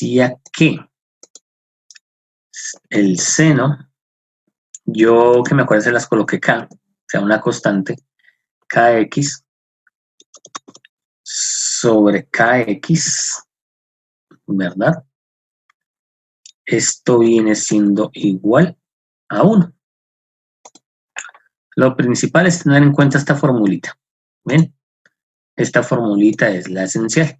decía que el seno, yo que me acuerdo se las coloqué K, o sea, una constante, Kx sobre Kx, ¿verdad? Esto viene siendo igual a 1. Lo principal es tener en cuenta esta formulita. ¿Ven? Esta formulita es la esencial.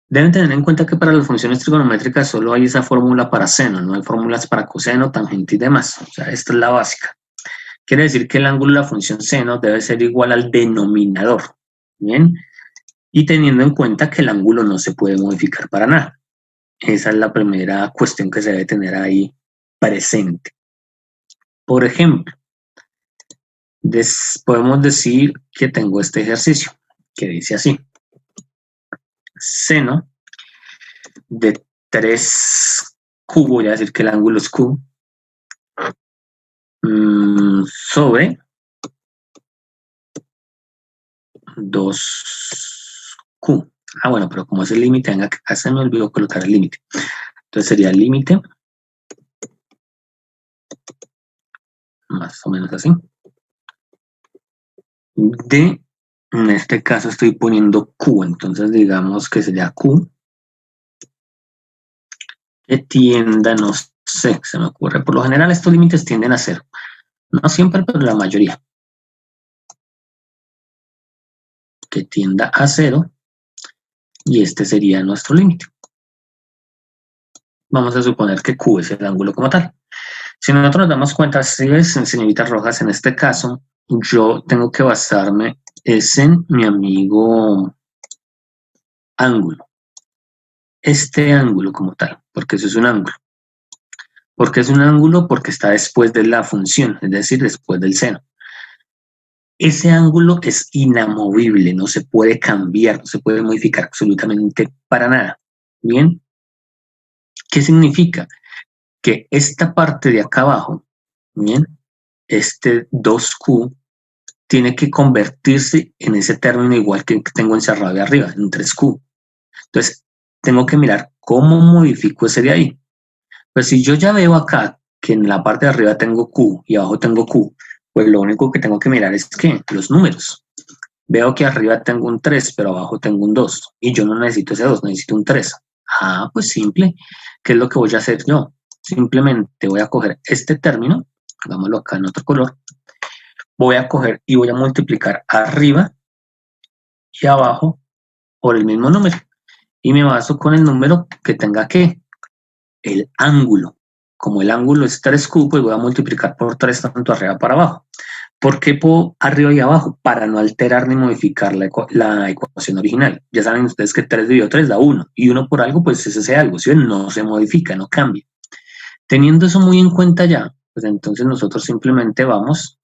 Deben tener en cuenta que para las funciones trigonométricas solo hay esa fórmula para seno, no hay fórmulas para coseno, tangente y demás. O sea, esta es la básica. Quiere decir que el ángulo de la función seno debe ser igual al denominador. ¿Bien? Y teniendo en cuenta que el ángulo no se puede modificar para nada. Esa es la primera cuestión que se debe tener ahí presente. Por ejemplo, podemos decir que tengo este ejercicio que dice así: seno de 3Q, voy a decir que el ángulo es Q, sobre 2Q. Ah, bueno, pero como es el límite, acá se me olvidó colocar el límite. Entonces sería el límite, más o menos así, en este caso estoy poniendo Q, entonces digamos que sería Q, que tienda, no sé, se me ocurre. Por lo general estos límites tienden a 0. No siempre, pero la mayoría. Que tienda a 0. Y este sería nuestro límite. Vamos a suponer que Q es el ángulo como tal. Si nosotros nos damos cuenta, si ves, señoritas rojas, en este caso, yo tengo que basarme en mi amigo ángulo. Este ángulo como tal, porque eso es un ángulo. ¿Por qué es un ángulo? Porque está después de la función, es decir, después del seno. Ese ángulo es inamovible, no se puede cambiar, no se puede modificar absolutamente para nada. ¿Bien? ¿Qué significa? Que esta parte de acá abajo, ¿bien? Este 2Q tiene que convertirse en ese término igual que tengo encerrado de arriba, en 3Q. Entonces, tengo que mirar cómo modifico ese de ahí. Pues si yo ya veo acá que en la parte de arriba tengo Q y abajo tengo Q, pues lo único que tengo que mirar es que los números. Veo que arriba tengo un 3, pero abajo tengo un 2. Y yo no necesito ese 2, necesito un 3. Ah, pues simple. ¿Qué es lo que voy a hacer yo? Simplemente voy a coger este término, hagámoslo acá en otro color. Voy a coger y voy a multiplicar arriba y abajo por el mismo número. Y me baso con el número que tenga que el ángulo. Como el ángulo es 3Q, pues voy a multiplicar por 3 tanto arriba para abajo. ¿Por qué por arriba y abajo? Para no alterar ni modificar la ecuación original. Ya saben ustedes que 3 dividido 3 da 1. Y 1 por algo, pues es ese algo. ¿Sí? No se modifica, no cambia. Teniendo eso muy en cuenta ya, pues entonces nosotros simplemente vamos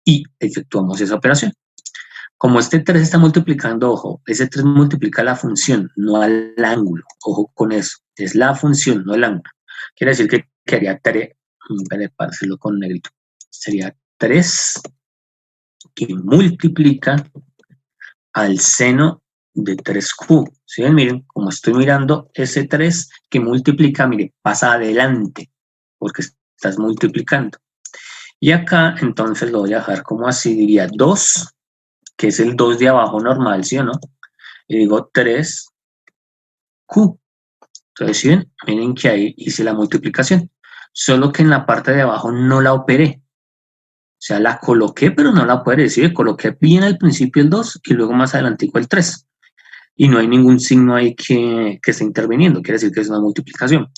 y efectuamos esa operación. Como este 3 está multiplicando, ojo, ese 3 multiplica la función, no al ángulo. Ojo con eso. Es la función, no el ángulo. Quiere decir que quedaría 3, para hacerlo con negrito, sería 3 que multiplica al seno de 3Q. ¿Sí ven? Miren, como estoy mirando ese 3 que multiplica, mire, pasa adelante, porque estás multiplicando. Y acá, entonces, lo voy a dejar como así, diría 2, que es el 2 de abajo normal, ¿sí o no? Y digo 3Q. Entonces, ¿sí ven? Miren que ahí hice la multiplicación. Solo que en la parte de abajo no la operé. O sea, la coloqué, pero no la puede decir. Coloqué bien al principio el 2 y luego más adelantico el 3. Y no hay ningún signo ahí que esté interviniendo. Quiere decir que es una multiplicación.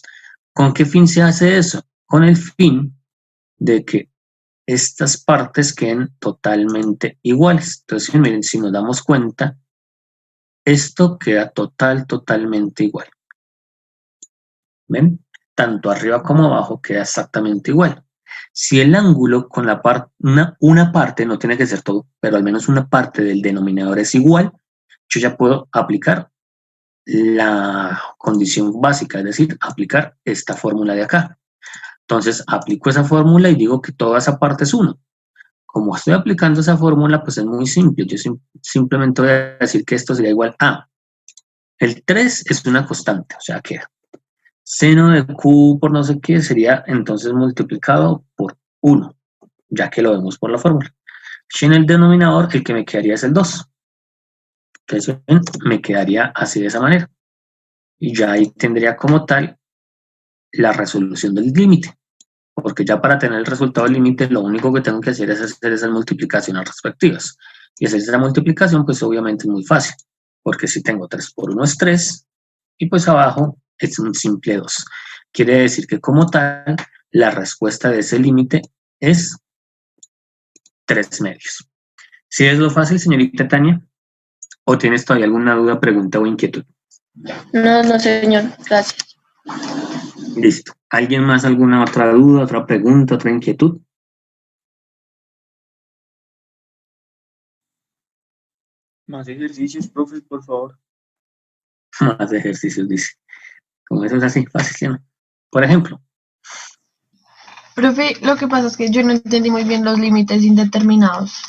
¿Con qué fin se hace eso? Con el fin de que estas partes queden totalmente iguales. Entonces, miren, si nos damos cuenta, esto queda totalmente igual. ¿Ven? Tanto arriba como abajo queda exactamente igual. Si el ángulo con la una parte, no tiene que ser todo, pero al menos una parte del denominador es igual, yo ya puedo aplicar la condición básica, es decir, aplicar esta fórmula de acá. Entonces, aplico esa fórmula y digo que toda esa parte es 1. Como estoy aplicando esa fórmula, pues es muy simple. Yo simplemente voy a decir que esto sería igual a El 3 es una constante, o sea, queda. Seno de Q por no sé qué sería entonces multiplicado por 1, ya que lo vemos por la fórmula. Si en el denominador el que me quedaría es el 2. Entonces me quedaría así de esa manera. Y ya ahí tendría como tal la resolución del límite. Porque ya para tener el resultado del límite lo único que tengo que hacer es hacer esas multiplicaciones respectivas. Y hacer esa multiplicación pues obviamente es muy fácil. Porque si tengo 3 por 1 es 3 y pues abajo es un simple 2. Quiere decir que como tal la respuesta de ese límite es 3 medios. ¿Sí es lo fácil, señorita Tania? ¿O tienes todavía alguna duda, pregunta o inquietud? No, no, señor. Gracias. Listo. ¿Alguien más alguna otra duda, otra pregunta, otra inquietud? Más ejercicios, profe, por favor. Más ejercicios, dice. Como eso es así, fácil, ¿sí? Por ejemplo. Profe, lo que pasa es que yo no entendí muy bien los límites indeterminados.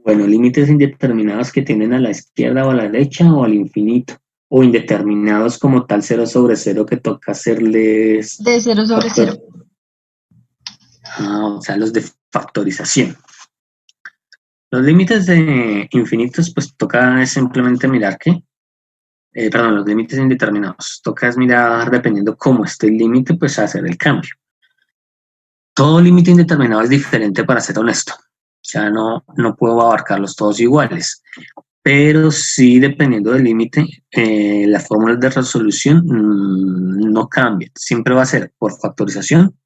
Bueno, límites indeterminados que tienden a la izquierda o a la derecha o al infinito. O indeterminados como tal 0 sobre 0 que toca hacerles... De 0 sobre 0. O sea, los de factorización. Los límites de infinitos, pues toca simplemente mirar que... perdón, los límites indeterminados. Toca es mirar, dependiendo cómo esté el límite, pues hacer el cambio. Todo límite indeterminado es diferente, para ser honesto. O sea, no puedo abarcarlos todos iguales. Pero sí, dependiendo del límite, las fórmulas de resolución no cambian. Siempre va a ser por factorización,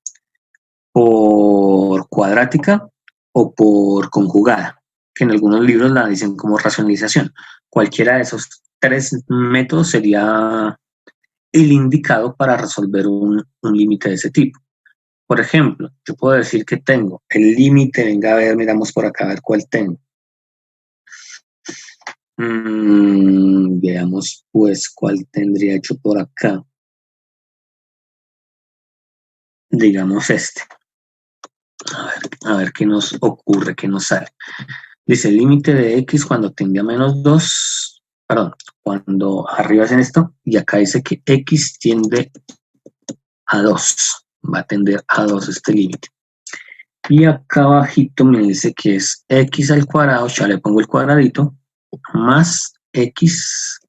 por cuadrática o por conjugada, que en algunos libros la dicen como racionalización. Cualquiera de esos 3 métodos sería el indicado para resolver un límite de ese tipo. Por ejemplo, yo puedo decir que tengo el límite, venga a ver, miramos por acá a ver cuál tengo. Veamos pues cuál tendría yo por acá. Digamos este. A ver qué nos ocurre, qué nos sale. Dice el límite de x cuando tiende a menos 2, perdón, cuando arriba hacen esto, y acá dice que x tiende a 2, va a tender a 2 este límite. Y acá abajito me dice que es x al cuadrado, ya le pongo el cuadradito, más x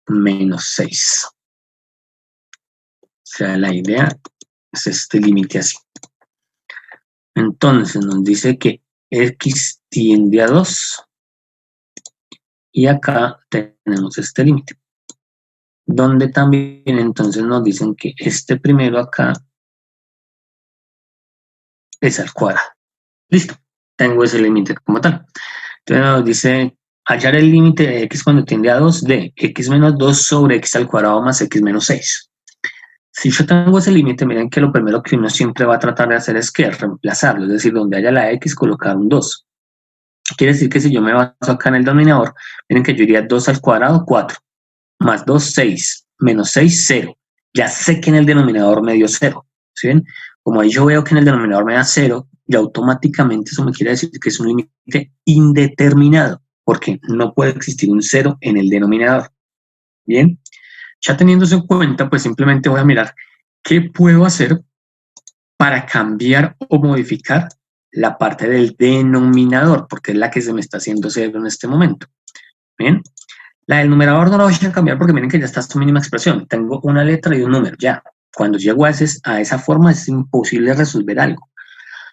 menos 6. O sea, la idea es este límite así. Entonces nos dice que x tiende a 2 y acá tenemos este límite. Donde también entonces nos dicen que este primero acá es al cuadrado. Listo, tengo ese límite como tal. Entonces nos dice hallar el límite de x cuando tiende a 2 de x menos 2 sobre x al cuadrado más x menos 6. Si yo tengo ese límite, miren que lo primero que uno siempre va a tratar de hacer es que reemplazarlo, es decir, donde haya la x, colocar un 2. Quiere decir que si yo me baso acá en el denominador, miren que yo iría 2 al cuadrado, 4, más 2, 6, menos 6, 0. Ya sé que en el denominador me dio 0, ¿sí ven? Como ahí yo veo que en el denominador me da 0, y automáticamente eso me quiere decir que es un límite indeterminado, porque no puede existir un 0 en el denominador. Bien, ya teniendo eso en cuenta, pues simplemente voy a mirar qué puedo hacer para cambiar o modificar la parte del denominador, porque es la que se me está haciendo 0 en este momento. Bien, la del numerador no la voy a cambiar porque miren que ya está su mínima expresión. Tengo una letra y un número, ya. Cuando llego a esa forma es imposible resolver algo.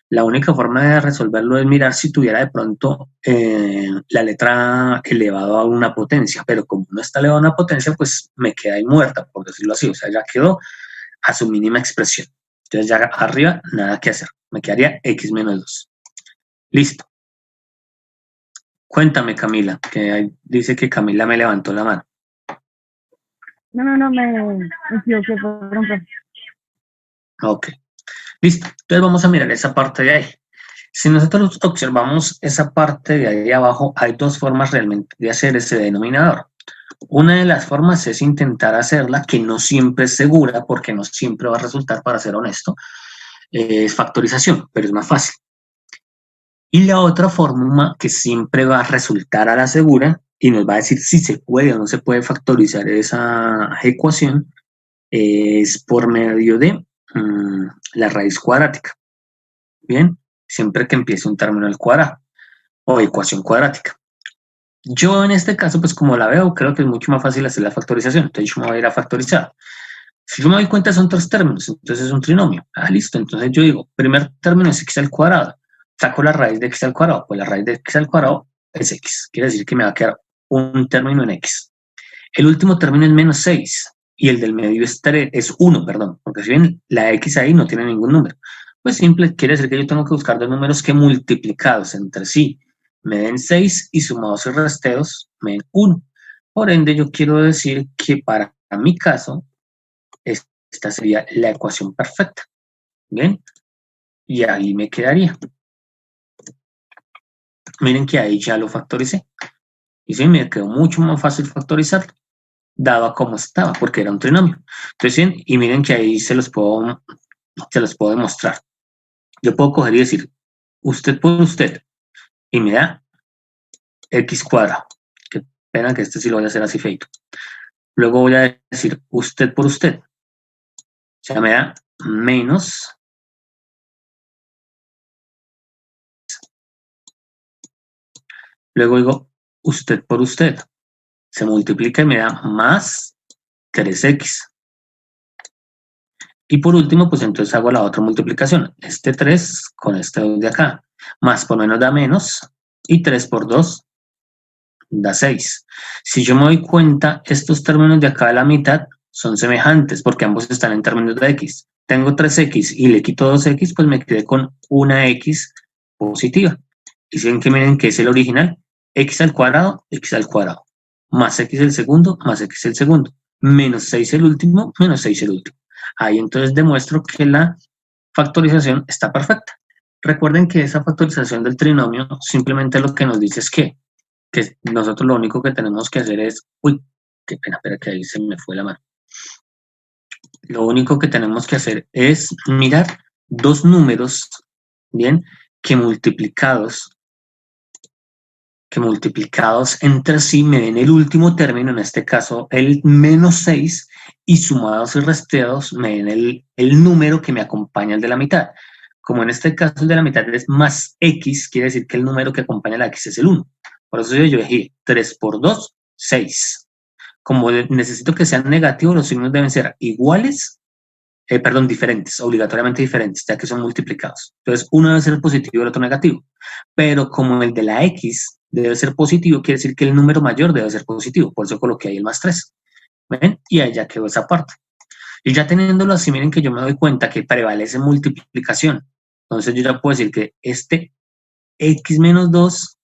La única forma de resolverlo es mirar si tuviera de pronto la letra elevada a una potencia, pero como no está elevada a una potencia, pues me queda ahí muerta, por decirlo así. O sea, ya quedó a su mínima expresión. Entonces ya arriba nada que hacer. Me quedaría x menos 2. Listo. Cuéntame, Camila, que dice que Camila me levantó la mano. No, me equivoqué por un profe. Ok. Listo. Entonces vamos a mirar esa parte de ahí. Si nosotros observamos esa parte de ahí abajo, hay 2 formas realmente de hacer ese denominador. Una de las formas es intentar hacerla, que no siempre es segura, porque no siempre va a resultar, para ser honesto, es factorización, pero es más fácil. Y la otra forma que siempre va a resultar a la segura y nos va a decir si se puede o no se puede factorizar esa ecuación, es por medio de la raíz cuadrática. Bien, siempre que empiece un término al cuadrado o ecuación cuadrática. Yo en este caso, pues como la veo, creo que es mucho más fácil hacer la factorización. Entonces yo me voy a ir a factorizar. Si yo me doy cuenta son 3 términos, entonces es un trinomio. Ah, listo. Entonces yo digo, primer término es x al cuadrado. Saco la raíz de x al cuadrado. Pues la raíz de x al cuadrado es x. Quiere decir que me va a quedar un término en x. El último término es menos 6 y el del medio es 1, perdón, porque si bien la x ahí no tiene ningún número. Pues simple, quiere decir que yo tengo que buscar dos números que multiplicados entre sí me den 6 y sumados y resteos me den 1. Por ende, yo quiero decir que para mi caso, esta sería la ecuación perfecta. Bien, y ahí me quedaría. Miren que ahí ya lo factoricé. Y sí, me quedó mucho más fácil factorizarlo, dado a cómo estaba, porque era un trinomio. Entonces, bien, y miren que ahí se los puedo demostrar. Yo puedo coger y decir, usted por usted, y me da x cuadrado. Qué pena que este sí lo voy a hacer así feito. Luego voy a decir usted por usted. O sea, me da menos. Luego digo usted por usted. Se multiplica y me da más 3x. Y por último, pues entonces hago la otra multiplicación. Este 3 con este 2 de acá. Más por menos da menos. Y 3 por 2 da 6. Si yo me doy cuenta, estos términos de acá a la mitad son semejantes porque ambos están en términos de x. Tengo 3x y le quito 2x, pues me quedé con una x positiva. Y si ven que miren que es el original, x al cuadrado, más x el segundo, más x el segundo, menos 6 el último, menos 6 el último. Ahí entonces demuestro que la factorización está perfecta. Recuerden que esa factorización del trinomio simplemente lo que nos dice es que nosotros lo único que tenemos que hacer es, uy, qué pena, espera que ahí se me fue la mano. Lo único que tenemos que hacer es mirar dos números, bien, que multiplicados entre sí me den el último término, en este caso el menos 6, y sumados y resteados me den el número que me acompaña el de la mitad. Como en este caso el de la mitad es más x, quiere decir que el número que acompaña a la x es el 1. Por eso yo dije 3 por 2, 6. Como necesito que sean negativos, los signos deben ser iguales, diferentes, obligatoriamente diferentes, ya que son multiplicados. Entonces, uno debe ser positivo y el otro negativo. Pero como el de la x debe ser positivo, quiere decir que el número mayor debe ser positivo. Por eso coloqué ahí el más 3. ¿Ven? Y ahí ya quedó esa parte. Y ya teniéndolo así, miren que yo me doy cuenta que prevalece multiplicación. Entonces, yo ya puedo decir que este x menos 2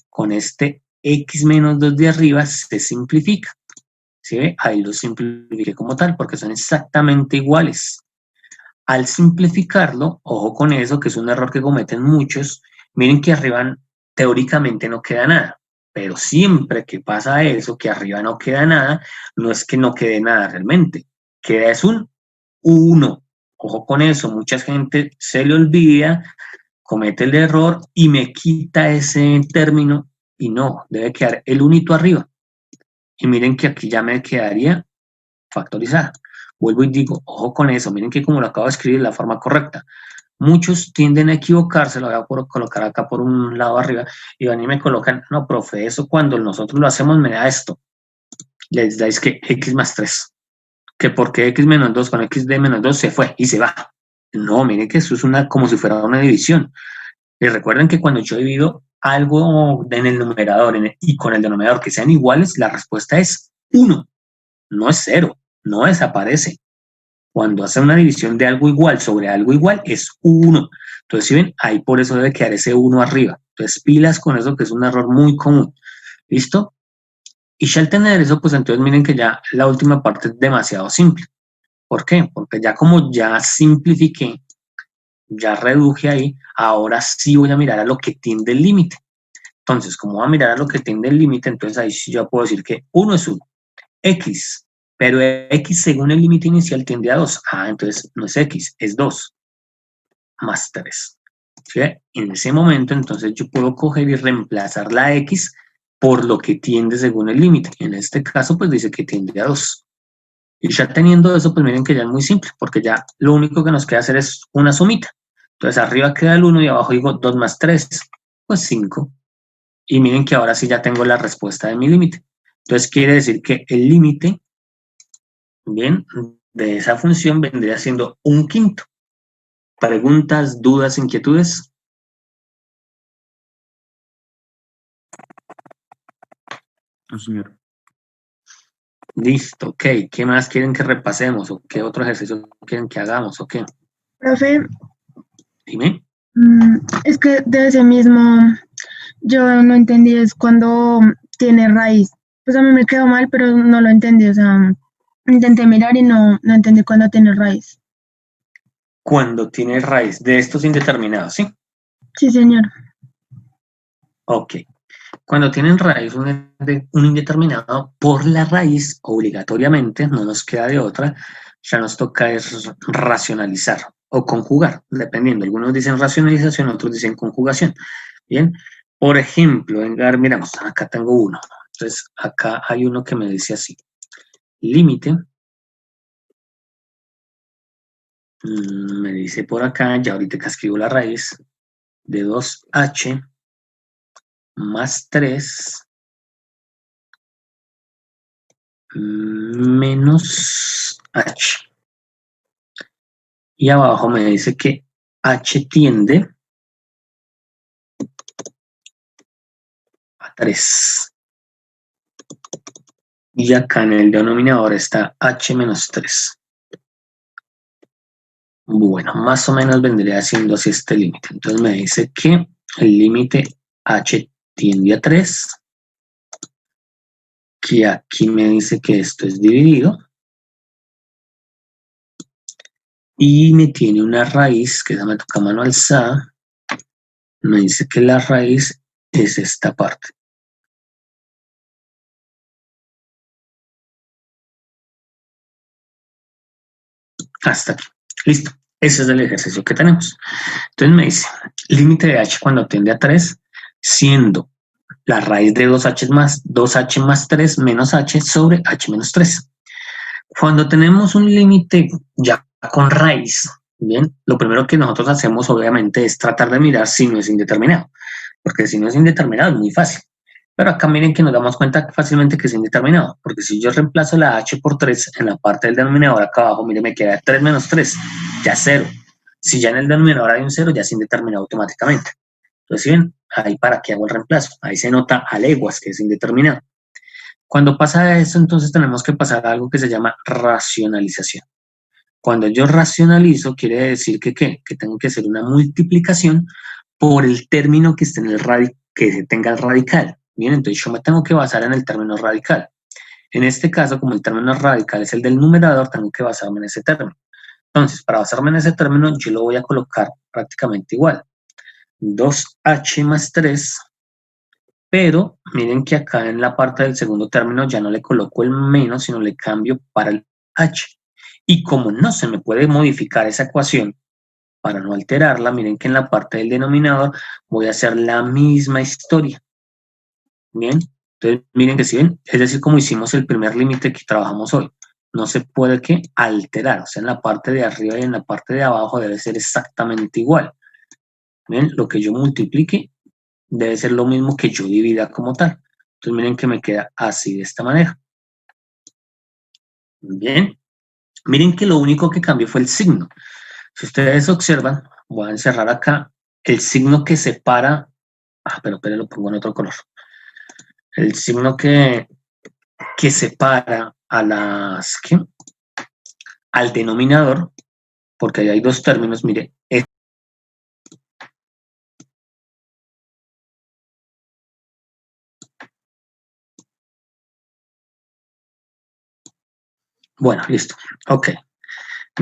con este x menos 2 de arriba se simplifica. ¿Sí ve? Ahí lo simplifiqué como tal porque son exactamente iguales. Al simplificarlo, ojo con eso, que es un error que cometen muchos, miren que arriba teóricamente no queda nada, pero siempre que pasa eso, que arriba no queda nada, no es que no quede nada realmente, queda es un 1. Ojo con eso, mucha gente se le olvida, comete el error y me quita ese término y no, debe quedar el unito arriba. Y miren que aquí ya me quedaría factorizada. Vuelvo y digo, ojo con eso, miren que como lo acabo de escribir de la forma correcta. Muchos tienden a equivocarse, lo voy a colocar acá por un lado arriba, y van y me colocan, no, profe, eso cuando nosotros lo hacemos me da esto. Les dais que x más 3. Que porque x menos 2 con x de menos 2 se fue y se va. No, miren que eso es como si fuera una división. Y recuerden que cuando yo divido algo en el numerador y con el denominador que sean iguales, la respuesta es 1, no es 0, no desaparece. Cuando hace una división de algo igual sobre algo igual, es 1. Entonces, si ven, ahí por eso debe quedar ese 1 arriba. Entonces, pilas con eso, que es un error muy común. ¿Listo? Y ya al tener eso, pues entonces miren que ya la última parte es demasiado simple. ¿Por qué? Porque ya como ya simplifiqué, ya reduje ahí, ahora sí voy a mirar a lo que tiende el límite. Entonces, como voy a mirar a lo que tiende el límite, entonces ahí sí yo puedo decir que 1 es 1. X, pero X según el límite inicial tiende a 2. Ah, entonces no es X, es 2 más 3. ¿Sí? En ese momento, entonces yo puedo coger y reemplazar la X por lo que tiende según el límite. En este caso, pues dice que tiende a 2. Y ya teniendo eso, pues miren que ya es muy simple, porque ya lo único que nos queda hacer es una sumita. Entonces arriba queda el 1 y abajo digo 2 más 3, pues 5. Y miren que ahora sí ya tengo la respuesta de mi límite. Entonces quiere decir que el límite, bien, de esa función vendría siendo 1/5. ¿Preguntas, dudas, inquietudes? No, señor. Listo, ok. ¿Qué más quieren que repasemos? ¿O qué otro ejercicio quieren que hagamos? ¿O qué? Profe, Dime. es que de ese mismo, yo no entendí, es cuando tiene raíz. Pues a mí me quedó mal, pero no lo entendí, o sea, intenté mirar y no entendí cuándo tiene raíz. Cuando tiene raíz de estos indeterminados, ¿sí? Sí, señor. Ok. Cuando tienen raíz un indeterminado, por la raíz, obligatoriamente, no nos queda de otra, ya nos toca es racionalizar o conjugar, dependiendo. Algunos dicen racionalización, otros dicen conjugación. Bien, por ejemplo, miramos, acá tengo uno. Entonces, acá hay uno que me dice así. Límite, me dice por acá, ya ahorita que escribo la raíz, de 2h más 3 menos h. Y abajo me dice que h tiende a 3. Y acá en el denominador está h menos 3. Bueno, más o menos vendría siendo así este límite. Entonces me dice que el límite h tiende a 3, que aquí me dice que esto es dividido, y me tiene una raíz, que esa me toca mano alzada, me dice que la raíz es esta parte. Hasta aquí. Listo. Ese es el ejercicio que tenemos. Entonces me dice, límite de h cuando tiende a 3, siendo la raíz de 2h más 3 menos h sobre h menos 3. Cuando tenemos un límite ya con raíz, bien, lo primero que nosotros hacemos obviamente es tratar de mirar si no es indeterminado, porque si no es indeterminado es muy fácil. Pero acá miren que nos damos cuenta fácilmente que es indeterminado, porque si yo reemplazo la h por 3 en la parte del denominador acá abajo, miren, me queda 3 menos 3, ya 0. Si ya en el denominador hay un 0, ya es indeterminado automáticamente. Entonces, ¿sí ven? Ahí para qué hago el reemplazo. Ahí se nota a leguas que es indeterminado. Cuando pasa eso, entonces tenemos que pasar a algo que se llama racionalización. Cuando yo racionalizo, quiere decir que ¿qué? Que tengo que hacer una multiplicación por el término que esté en el que se tenga el radical. Bien, entonces yo me tengo que basar en el término radical. En este caso, como el término radical es el del numerador, tengo que basarme en ese término. Entonces, para basarme en ese término, yo lo voy a colocar prácticamente igual. 2h más 3, pero miren que acá en la parte del segundo término ya no le coloco el menos, sino le cambio para el h. Y como no se me puede modificar esa ecuación, para no alterarla, miren que en la parte del denominador voy a hacer la misma historia. Bien, entonces miren que si ven, es decir, como hicimos el primer límite que trabajamos hoy, no se puede que alterar, o sea, en la parte de arriba y en la parte de abajo debe ser exactamente igual. Bien, lo que yo multiplique debe ser lo mismo que yo divida como tal. Entonces miren que me queda así de esta manera. Bien, miren que lo único que cambió fue el signo. Si ustedes observan, voy a encerrar acá el signo que separa, pero lo pongo en otro color. El signo que separa a al denominador, porque ahí hay dos términos, mire. Bueno, listo. Ok.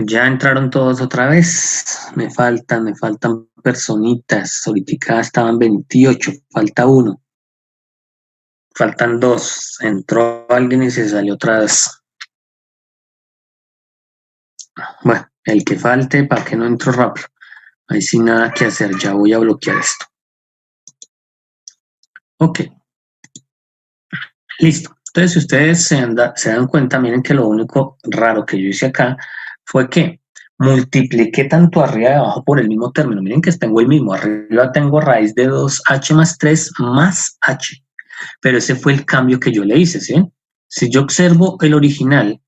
Ya entraron todos otra vez. Me faltan personitas. Ahorita estaban 28, falta uno. Faltan dos. Entró alguien y se salió otra vez. Bueno, el que falte, para que no entro rápido. Ahí sin nada que hacer, ya voy a bloquear esto. Ok. Listo. Entonces, si ustedes se dan cuenta, miren que lo único raro que yo hice acá fue que multipliqué tanto arriba y abajo por el mismo término. Miren que tengo el mismo. Arriba tengo raíz de 2h más 3 más h. Pero ese fue el cambio que yo le hice, ¿sí? Si yo observo el original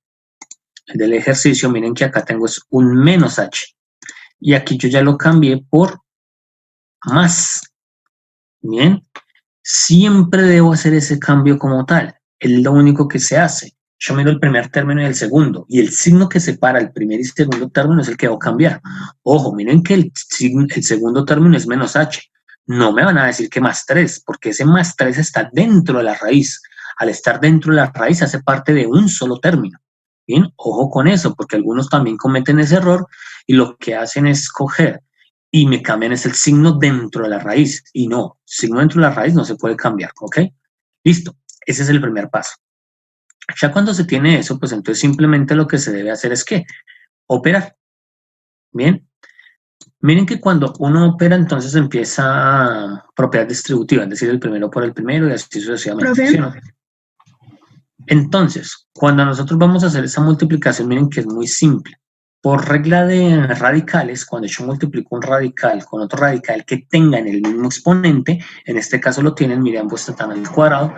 del ejercicio, miren que acá tengo es un menos h. Y aquí yo ya lo cambié por más. Bien. Siempre debo hacer ese cambio como tal. Es lo único que se hace. Yo miro el primer término y el segundo. Y el signo que separa el primer y segundo término es el que debo cambiar. Ojo, miren que el segundo término es menos h. No me van a decir que más 3, porque ese más 3 está dentro de la raíz. Al estar dentro de la raíz hace parte de un solo término. Bien, ojo con eso, porque algunos también cometen ese error y lo que hacen es coger y me cambian es el signo dentro de la raíz. Y no, signo dentro de la raíz no se puede cambiar, ¿ok? Listo, ese es el primer paso. Ya cuando se tiene eso, pues entonces simplemente lo que se debe hacer es ¿qué? Operar. Bien. Miren que cuando uno opera, entonces empieza propiedad distributiva, es decir, el primero por el primero y así sucesivamente. ¿Sí o no? Entonces, cuando nosotros vamos a hacer esa multiplicación, miren que es muy simple. Por regla de radicales, cuando yo multiplico un radical con otro radical que tengan el mismo exponente, en este caso lo tienen, miren, ambos están al cuadrado,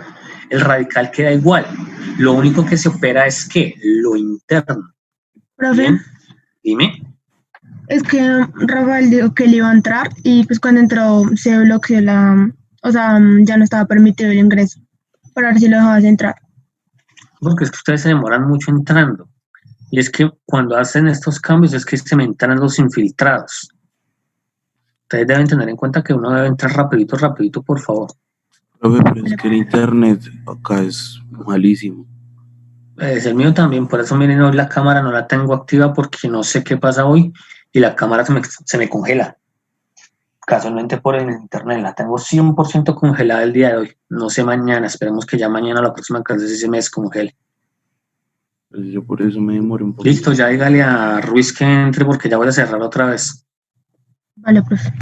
el radical queda igual. Lo único que se opera es ¿qué? Lo interno. Profe, ¿Bien? Dime. es que Rafael dijo que él iba a entrar y pues cuando entró se bloqueó o sea, ya no estaba permitido el ingreso. Para ver si lo dejabas entrar. Porque es que ustedes se demoran mucho entrando. Y es que cuando hacen estos cambios es que se me entran los infiltrados. Ustedes deben tener en cuenta que uno debe entrar rapidito, rapidito, por favor. Profe, pero es que el internet acá es malísimo. Es el mío también, por eso miren, hoy la cámara no la tengo activa porque no sé qué pasa hoy y la cámara se me congela. Casualmente por el internet, la tengo 100% congelada el día de hoy. No sé mañana, esperemos que ya mañana la próxima clase sí se me descongele. Pues yo por eso me demoré un poco. Listo, ya dígale a Ruiz que entre porque ya voy a cerrar otra vez. Vale, profe.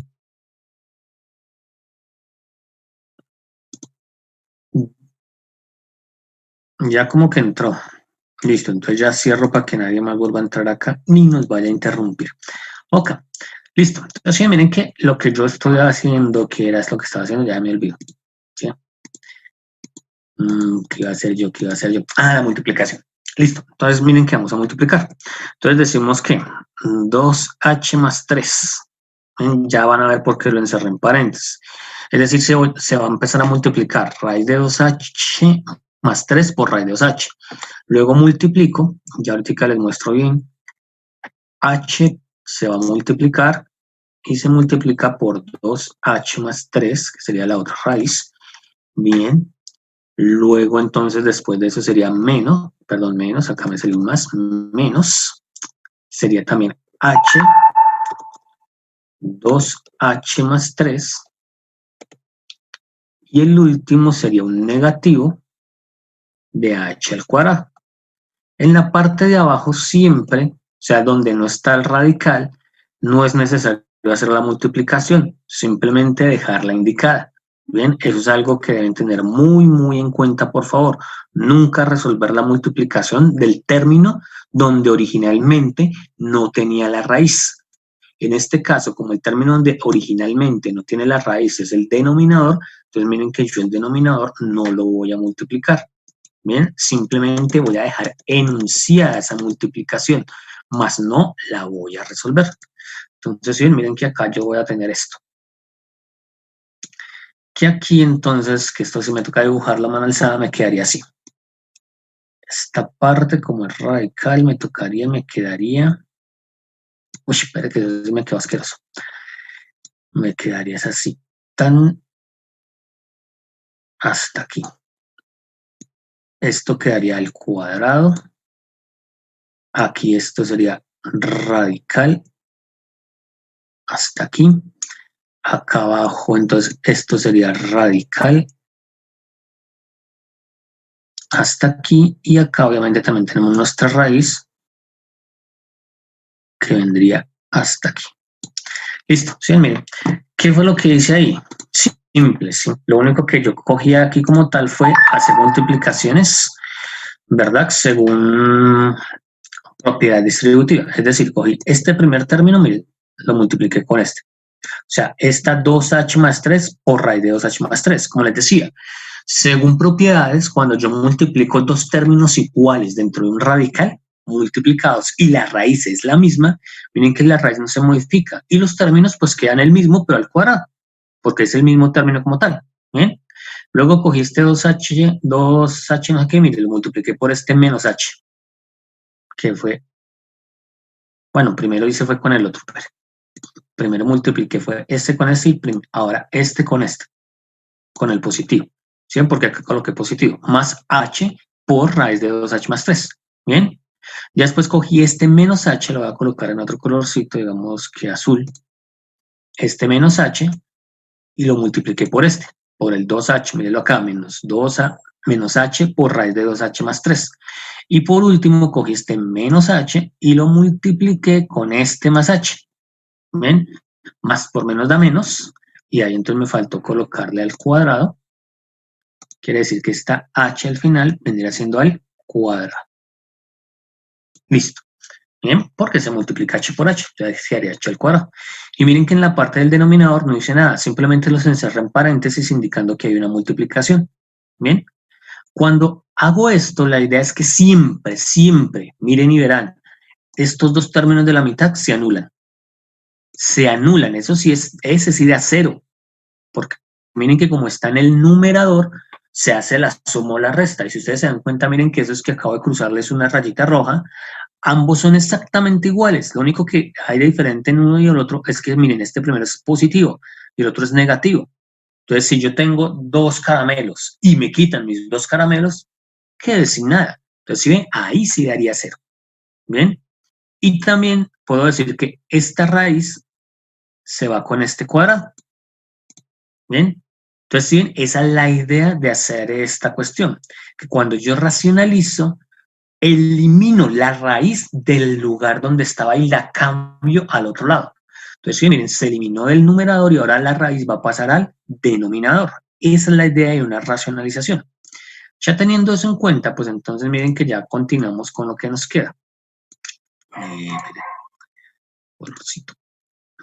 Ya como que entró. Listo, entonces ya cierro para que nadie más vuelva a entrar acá ni nos vaya a interrumpir. Ok, listo. Entonces sí, miren que lo que yo estoy haciendo, que era lo que estaba haciendo, ya me olvidó. ¿Sí? ¿Qué iba a hacer yo? ¿Qué iba a hacer yo? Ah, la multiplicación. Listo. Entonces miren que vamos a multiplicar. Entonces decimos que 2h más 3. Ya van a ver por qué lo encerré en paréntesis. Es decir, se va a empezar a multiplicar raíz de 2h más 3 por raíz de 2h. Luego multiplico, ya ahorita les muestro bien, h se va a multiplicar y se multiplica por 2h más 3, que sería la otra raíz. Bien. Luego entonces después de eso sería menos, acá me salió un más, menos, sería también h, 2h más 3, y el último sería un negativo de h al cuadrado. En la parte de abajo siempre, o sea, donde no está el radical, no es necesario hacer la multiplicación, simplemente dejarla indicada. Bien, eso es algo que deben tener muy, muy en cuenta, por favor. Nunca resolver la multiplicación del término donde originalmente no tenía la raíz. En este caso, como el término donde originalmente no tiene la raíz es el denominador, entonces miren que yo el denominador no lo voy a multiplicar. Bien, simplemente voy a dejar enunciada esa multiplicación, más no la voy a resolver. Entonces, bien, miren que acá yo voy a tener esto. Que aquí entonces, que esto si me toca dibujar la mano alzada, me quedaría así. Esta parte como es radical me quedaría... Uy, espera que eso sí me quedó asqueroso. Me quedaría así, tan hasta aquí. Esto quedaría al cuadrado. Aquí esto sería radical hasta aquí. Acá abajo, entonces, esto sería radical hasta aquí. Y acá obviamente también tenemos nuestra raíz que vendría hasta aquí. Listo, ¿sí? Miren, ¿qué fue lo que hice ahí? simple, ¿sí? Lo único que yo cogí aquí como tal fue hacer multiplicaciones, ¿verdad? Según propiedad distributiva. Es decir, cogí este primer término, mire, lo multipliqué con este. O sea, esta 2h más 3 por raíz de 2h más 3. Como les decía, según propiedades, cuando yo multiplico dos términos iguales dentro de un radical, multiplicados, y la raíz es la misma, miren que la raíz no se modifica. Y los términos pues quedan el mismo, pero al cuadrado, porque es el mismo término como tal. ¿Bien? Luego cogí este 2h no sé qué, mire, lo multipliqué por este menos h, que fue, bueno, primero hice fue con el otro, primero multipliqué fue este con este y ahora este con este, con el positivo, ¿sí? Porque acá coloqué positivo, más h por raíz de 2h más 3, ¿bien? Ya después cogí este menos h, lo voy a colocar en otro colorcito, digamos que azul, este menos h, y lo multipliqué por este, por el 2h, mírenlo acá, menos 2a, menos h por raíz de 2h más 3. Y por último cogí este menos h y lo multipliqué con este más h. ¿Ven? Más por menos da menos, y ahí entonces me faltó colocarle al cuadrado. Quiere decir que esta h al final vendría siendo al cuadrado. Listo. Bien, porque se multiplica h por h, ya se haría h al cuadrado. Y miren que en la parte del denominador no hice nada, simplemente los encerré en paréntesis indicando que hay una multiplicación. Bien, cuando hago esto, la idea es que siempre, miren y verán, estos dos términos de la mitad se anulan. Se anulan, eso sí es, ese sí da cero, porque miren que como está en el numerador, se hace la suma o la resta, y si ustedes se dan cuenta, miren que eso es que acabo de cruzarles una rayita roja, ambos son exactamente iguales, lo único que hay de diferente en uno y el otro es que miren, este primero es positivo y el otro es negativo. Entonces, si yo tengo dos caramelos y me quitan mis dos caramelos, quedé sin nada. Entonces, si ven, ahí sí daría cero. ¿Bien? Y también puedo decir que esta raíz se va con este cuadrado. ¿Bien? Entonces, ¿sí ven? Esa es la idea de hacer esta cuestión. Que cuando yo racionalizo, elimino la raíz del lugar donde estaba y la cambio al otro lado. Entonces, sí, miren, se eliminó del numerador y ahora la raíz va a pasar al denominador. Esa es la idea de una racionalización. Ya teniendo eso en cuenta, pues entonces miren que ya continuamos con lo que nos queda.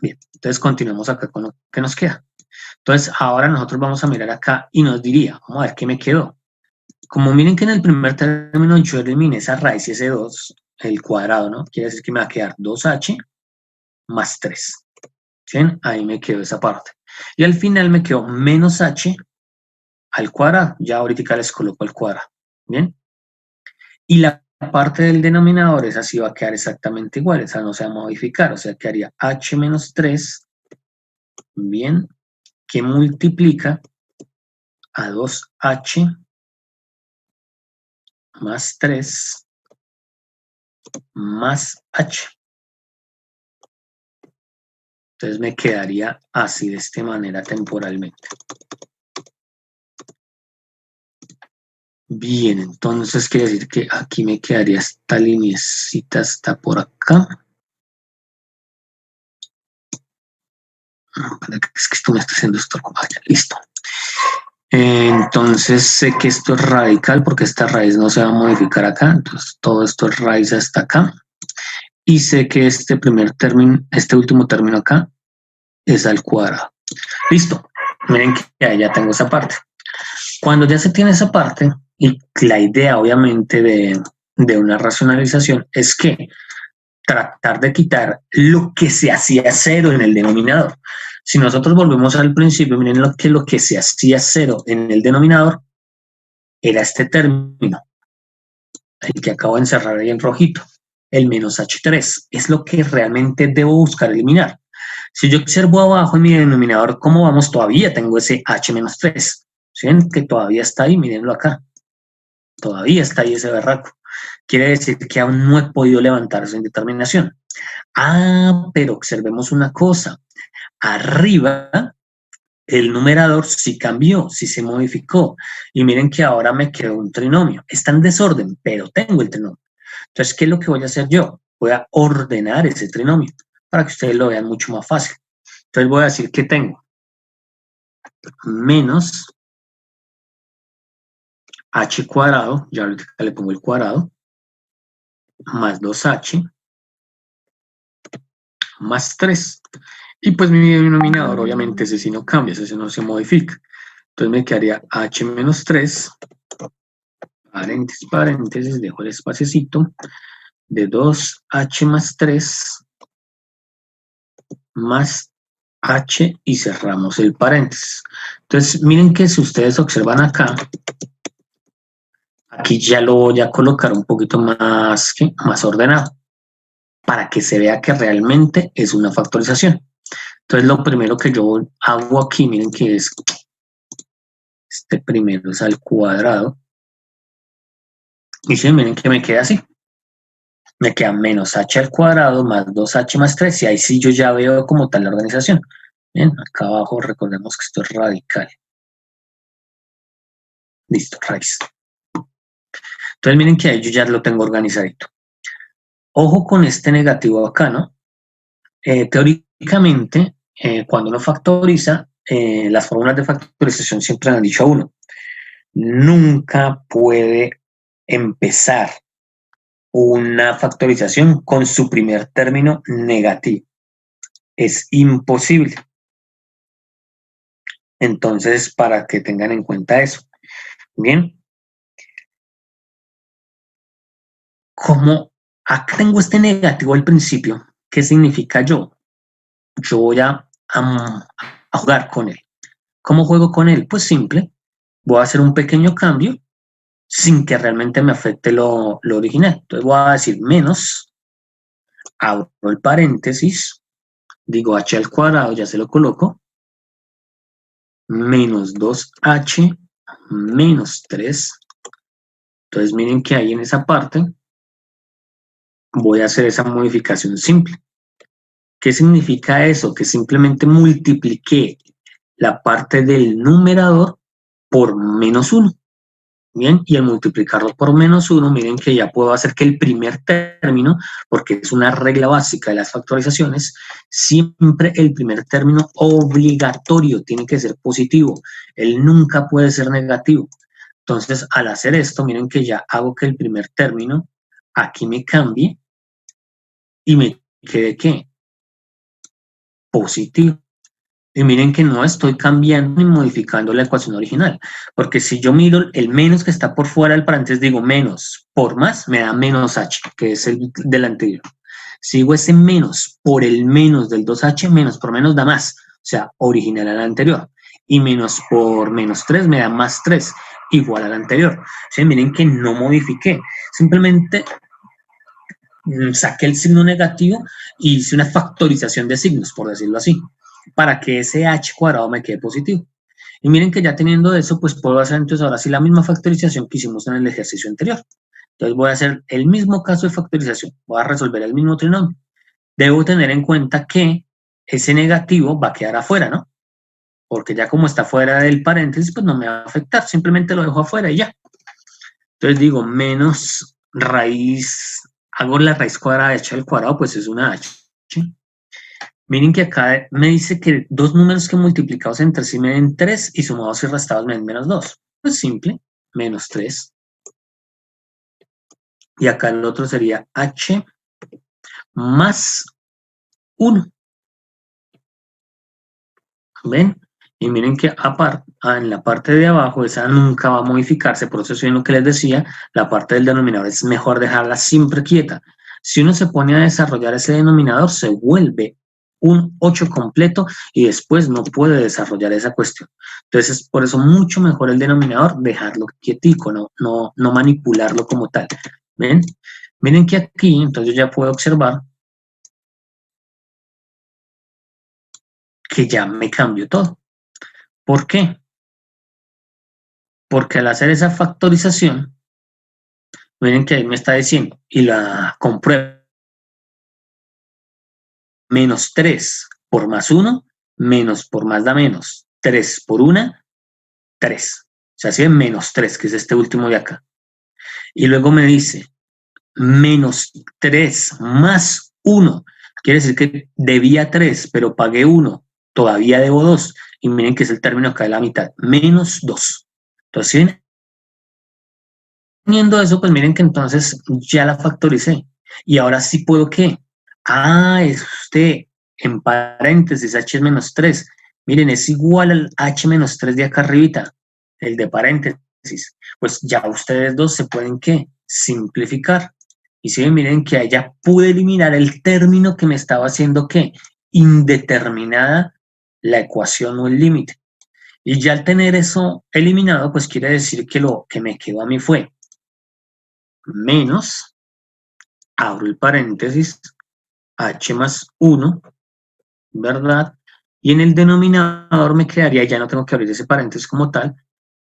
Bien, entonces continuamos acá con lo que nos queda. Entonces ahora nosotros vamos a mirar acá y nos diría, vamos a ver qué me quedó. Como miren que en el primer término yo eliminé esa raíz y ese 2, el cuadrado, ¿no? Quiere decir que me va a quedar 2h más 3. ¿Sí? Ahí me quedó esa parte. Y al final me quedó menos h al cuadrado. Ya ahorita les coloco el cuadrado. ¿Bien? Y la parte del denominador, esa sí va a quedar exactamente igual. Esa no se va a modificar. O sea, quedaría h menos 3, bien, que multiplica a 2h más 3 más h. Entonces me quedaría así de esta manera temporalmente. Bien, entonces quiere decir que aquí me quedaría esta lineecita, está por acá. Es que esto me está haciendo esto. Ya, listo. Entonces sé que esto es radical porque esta raíz no se va a modificar acá. Entonces todo esto es raíz hasta acá. Y sé que este primer término, este último término acá, es al cuadrado. Listo. Miren que ya tengo esa parte. Cuando ya se tiene esa parte, y la idea obviamente de una racionalización es que tratar de quitar lo que se hacía cero en el denominador. Si nosotros volvemos al principio, miren lo que se hacía cero en el denominador era este término, el que acabo de encerrar ahí en rojito, el menos h3. Es lo que realmente debo buscar eliminar. Si yo observo abajo en mi denominador cómo vamos, todavía tengo ese h menos 3. ¿Sí ven? Que todavía está ahí, mírenlo acá. Todavía está ahí ese berraco. Quiere decir que aún no he podido levantar esa indeterminación. Ah, pero observemos una cosa. Arriba, el numerador sí cambió, sí se modificó. Y miren que ahora me quedó un trinomio. Está en desorden, pero tengo el trinomio. Entonces, ¿qué es lo que voy a hacer yo? Voy a ordenar ese trinomio para que ustedes lo vean mucho más fácil. Entonces voy a decir que tengo menos h cuadrado, ya ahorita le pongo el cuadrado, más 2h, más 3. Y pues mi denominador, obviamente, ese sí no cambia, ese sí no se modifica. Entonces me quedaría h menos 3, paréntesis, paréntesis, dejo el espaciecito, de 2h más 3, más h, y cerramos el paréntesis. Entonces, miren que si ustedes observan acá, aquí ya lo voy a colocar un poquito más, más ordenado, para que se vea que realmente es una factorización. Entonces, lo primero que yo hago aquí, miren que es, este primero es al cuadrado, y sí, miren que me queda así. Me queda menos h al cuadrado más 2h más 3, y ahí sí yo ya veo como tal la organización. Bien, acá abajo recordemos que esto es radical. Listo, raíz. Entonces miren que ahí yo ya lo tengo organizadito. Ojo con este negativo acá, ¿no? Teóricamente, cuando uno factoriza, las fórmulas de factorización siempre han dicho a uno, nunca puede empezar una factorización con su primer término negativo. Es imposible. Entonces, para que tengan en cuenta eso. Bien. Como acá tengo este negativo al principio, ¿qué significa yo? Yo voy a jugar con él. ¿Cómo juego con él? Pues simple. Voy a hacer un pequeño cambio sin que realmente me afecte lo original. Entonces voy a decir menos, abro el paréntesis, digo h al cuadrado, ya se lo coloco, menos 2h menos 3. Entonces miren que ahí en esa parte voy a hacer esa modificación simple. ¿Qué significa eso? Que simplemente multipliqué la parte del numerador por menos 1. Bien, y al multiplicarlo por menos 1, miren que ya puedo hacer que el primer término, porque es una regla básica de las factorizaciones, siempre el primer término obligatorio tiene que ser positivo. Él nunca puede ser negativo. Entonces, al hacer esto, miren que ya hago que el primer término aquí me cambie y me quede, ¿qué? Positivo. Y miren que no estoy cambiando ni modificando la ecuación original, porque si yo miro el menos que está por fuera del paréntesis, digo menos por más, me da menos h, que es el del anterior. Si digo ese menos por el menos del 2h, menos por menos da más, o sea, original al anterior. Y menos por menos 3 me da más 3, igual al anterior. O sea, miren que no modifiqué, simplemente saqué el signo negativo y hice una factorización de signos, por decirlo así, para que ese h cuadrado me quede positivo. Y miren que ya teniendo eso, pues puedo hacer entonces ahora sí la misma factorización que hicimos en el ejercicio anterior. Entonces voy a hacer el mismo caso de factorización, voy a resolver el mismo trinomio. Debo tener en cuenta que ese negativo va a quedar afuera, ¿no? Porque ya como está fuera del paréntesis, pues no me va a afectar, simplemente lo dejo afuera y ya. Entonces digo menos raíz, hago la raíz cuadrada de h al cuadrado, pues es una h. Miren que acá me dice que dos números que multiplicados entre sí me den 3 y sumados y restados me den menos 2. Pues simple, menos 3. Y acá el otro sería h más 1. ¿Ven? Y miren que en la parte de abajo esa nunca va a modificarse, por eso es lo que les decía, la parte del denominador es mejor dejarla siempre quieta. Si uno se pone a desarrollar ese denominador, se vuelve un 8 completo y después no puede desarrollar esa cuestión. Entonces, es por eso mucho mejor el denominador dejarlo quietico, no manipularlo como tal. ¿Ven? Miren que aquí, entonces yo ya puedo observar que ya me cambió todo. ¿Por qué? Porque al hacer esa factorización, miren que ahí me está diciendo, y la compruebo, menos 3 por más 1, menos por más da menos, 3 por 1, 3. O sea, así menos 3, que es este último de acá. Y luego me dice, menos 3 más 1. Quiere decir que debía 3, pero pagué 1, todavía debo 2. y miren que es el término acá de la mitad, menos 2. Entonces, si ven, teniendo eso, pues miren que entonces ya la factoricé. Y ahora sí puedo, ¿qué? Es usted, en paréntesis, h es menos 3. Miren, es igual al h menos 3 de acá arribita, el de paréntesis. Pues ya ustedes dos se pueden, ¿qué? Simplificar. Y si ven, miren que ahí ya pude eliminar el término que me estaba haciendo, ¿qué? Indeterminada la ecuación o el límite. Y ya al tener eso eliminado, pues quiere decir que lo que me quedó a mí fue menos, abro el paréntesis, h más 1, ¿verdad? Y en el denominador me quedaría, ya no tengo que abrir ese paréntesis como tal,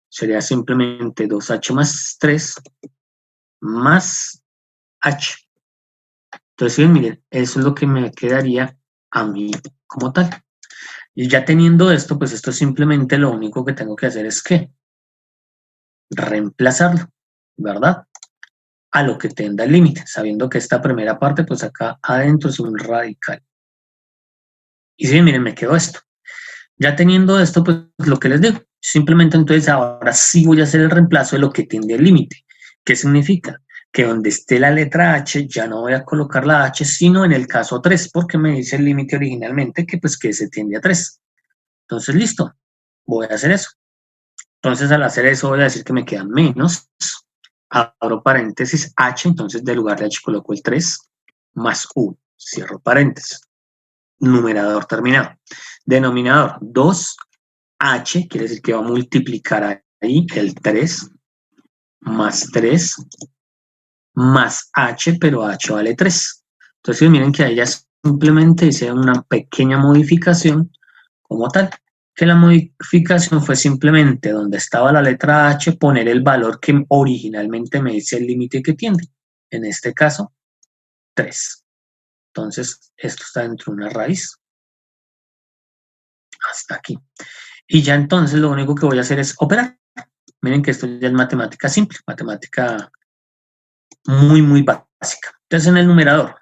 sería simplemente 2h más 3 más h. Entonces, ¿sí? Miren, eso es lo que me quedaría a mí como tal. Y ya teniendo esto, pues esto simplemente lo único que tengo que hacer es ¿qué? Reemplazarlo, ¿verdad? A lo que tenga el límite, sabiendo que esta primera parte, pues acá adentro es un radical. Y sí, miren, me quedó esto. Ya teniendo esto, pues lo que les digo, simplemente entonces ahora sí voy a hacer el reemplazo de lo que tiende el límite. ¿Qué significa? Que donde esté la letra H, ya no voy a colocar la H, sino en el caso 3, porque me dice el límite originalmente que pues que se tiende a 3. Entonces, listo, voy a hacer eso. Entonces, al hacer eso, voy a decir que me queda menos, abro paréntesis, H, entonces de lugar de H coloco el 3, más 1, cierro paréntesis. Numerador terminado. Denominador, 2H, quiere decir que va a multiplicar ahí el 3, más 3, más H, pero H vale 3. Entonces, miren que ahí ya simplemente hice una pequeña modificación como tal, que la modificación fue simplemente donde estaba la letra H, poner el valor que originalmente me dice el límite que tiende. En este caso, 3. Entonces, esto está dentro de una raíz. Hasta aquí. Y ya entonces lo único que voy a hacer es operar. Miren que esto ya es matemática simple, matemática muy, muy básica. Entonces en el numerador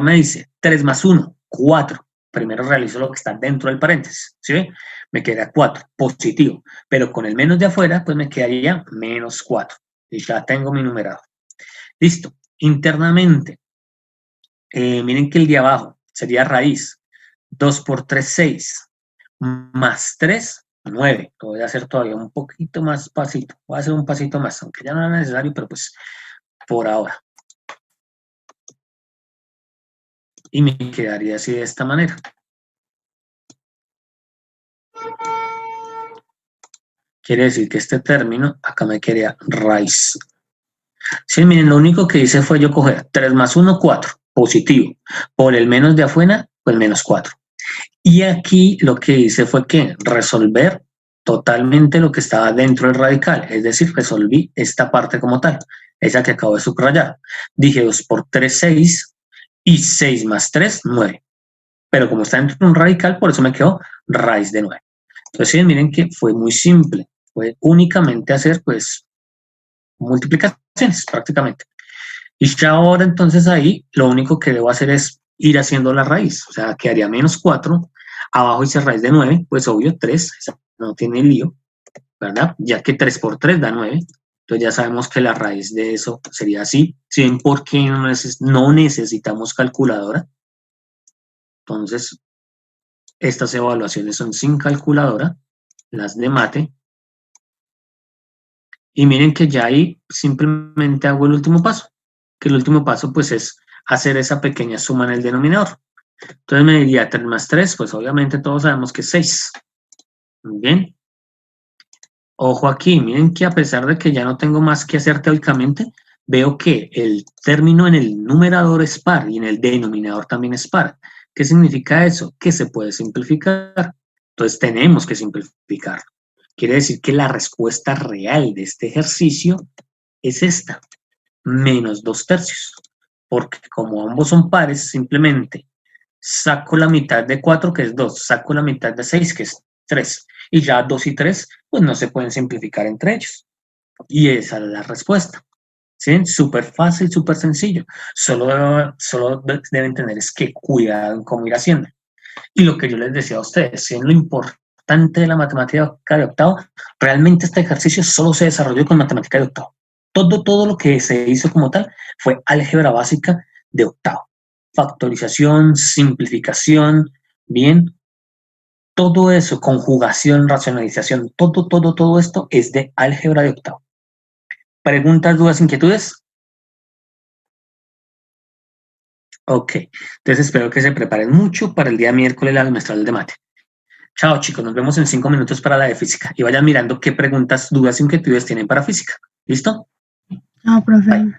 me dice 3 más 1, 4. Primero realizo lo que está dentro del paréntesis, ¿sí ve? Me queda 4, positivo. Pero con el menos de afuera, pues me quedaría menos 4. Y ya tengo mi numerador. Listo. Internamente, miren que el de abajo sería raíz. 2 por 3, 6. Más 3, 9. Lo voy a hacer todavía un poquito más pasito. Voy a hacer un pasito más, aunque ya no era necesario, pero pues por ahora. Y me quedaría así de esta manera. Quiere decir que este término, acá me quedaría raíz. Sí, miren, lo único que hice fue yo coger 3 más 1, 4, positivo. Por el menos de afuera, pues menos 4. Y aquí lo que hice fue que resolver totalmente lo que estaba dentro del radical, es decir, resolví esta parte como tal, esa que acabo de subrayar. Dije 2 por 3, 6, y 6 más 3, 9. Pero como está dentro de un radical, por eso me quedó raíz de 9. Entonces, miren que fue muy simple, fue únicamente hacer, pues, multiplicaciones prácticamente. Y ya ahora, entonces, ahí, lo único que debo hacer es ir haciendo la raíz, o sea, quedaría menos 4, abajo hice raíz de 9, pues obvio 3, no tiene lío, ¿verdad? Ya que 3 por 3 da 9, entonces ya sabemos que la raíz de eso sería así. ¿Sí ven por qué no necesitamos calculadora? Entonces, estas evaluaciones son sin calculadora, las de mate. Y miren que ya ahí simplemente hago el último paso, que el último paso pues es hacer esa pequeña suma en el denominador. Entonces me diría 3 más 3, pues obviamente todos sabemos que es 6. Muy bien. Ojo aquí, miren que a pesar de que ya no tengo más que hacer teóricamente, veo que el término en el numerador es par y en el denominador también es par. ¿Qué significa eso? Que se puede simplificar. Entonces tenemos que simplificar. Quiere decir que la respuesta real de este ejercicio es esta, menos 2/3. Porque como ambos son pares, simplemente saco la mitad de 4, que es 2, saco la mitad de 6, que es 3. Y ya 2 y 3, pues no se pueden simplificar entre ellos. Y esa es la respuesta. ¿Sí? Súper fácil, súper sencillo. Solo deben tener es que cuidado en cómo ir haciendo. Y lo que yo les decía a ustedes, ¿sí? Lo importante importante de la matemática de octavo, realmente este ejercicio solo se desarrolló con matemática de octavo. Todo lo que se hizo como tal fue álgebra básica de octavo. Factorización, simplificación, bien, todo eso, conjugación, racionalización, todo esto es de álgebra de octavo. ¿Preguntas, dudas, inquietudes? Ok, entonces espero que se preparen mucho para el día miércoles la bimestral de mate. Chao chicos, nos vemos en 5 minutos para la de física y vayan mirando qué preguntas, dudas, inquietudes tienen para física. ¿Listo? No, profe. Bye.